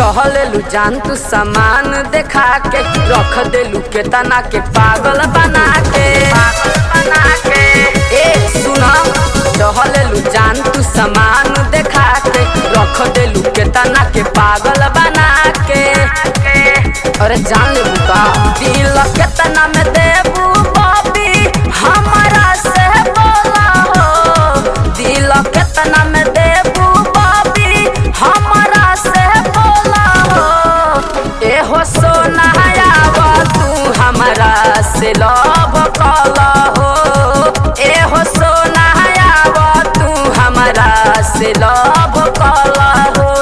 चहलेलू जान तू सामान देखा के रख देलू के तना के पागल बना के ए सुना चहलेलू जान तू सामान देखा के रख देलू के तना के पागल बना के अरे जान ले बुका दिल के तना में देबू बॉबी हमारा से बोला हो दिल के तना में देबू बॉबी हमारा से बोला हो ए हो सोना आवा तू हमारा से लव कला हो ए हो सोना आवा तू हमारा से लव कला हो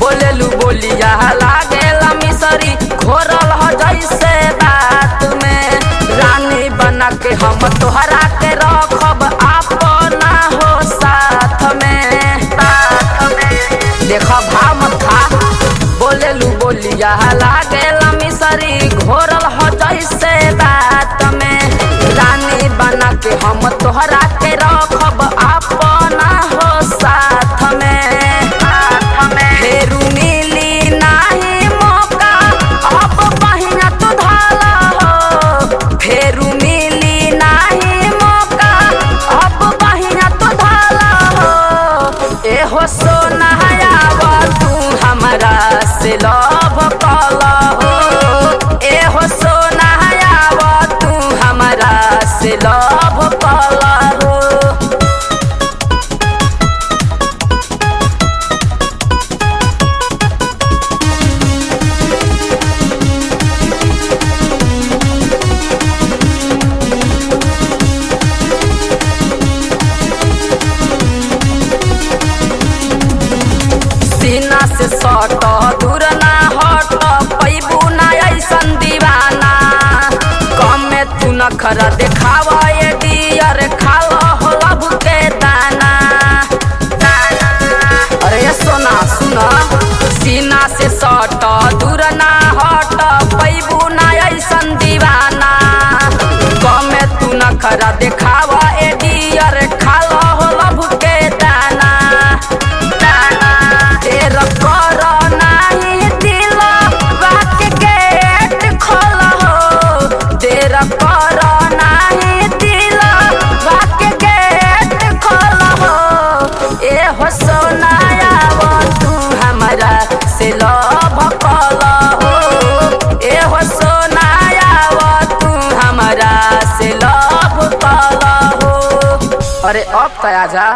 बोलेलू बोलिया लागेला मिसरी घोरल हो जैसे बात में रानी बना के हम तोहरा के रखब अपना हो साथ में देखो भाव मत खा बोलेलू बोलिया लागेला मिसरी घोरल हो जैसे बात में रानी बना के हम तोहरा के रखब अपना हो साथ में फेरू मिली नाही मौका अब बहिना तू धाला हो फेरू मिली नाही मौका अब बहिना तू धाला हो ए हो सोना आवा तू हमारा से लव कला हो ए हो सोना आवा तू हमारा से लव कला हो सीना से सट दूर ना हट पैबू ना ऐसन दीवाना कम में तू नखरा देखावा ये डियर खावा हो लब के दाना अरे सोना सुना सीना से सट दूर ना हट पैबू ना ऐसन दीवाना कम में तू नखरा देखावा ये डियर खावा हो लब के दाना तेरा करो नहीं दिल बात गेट खोला हो तेरा करो नहीं दिल बात गेट खोला हो ए हो सोना आवा तू हमारा से लव कला हो ए हो सोना आवा तू हमारा से लव कला हो अरे अब तो आजा।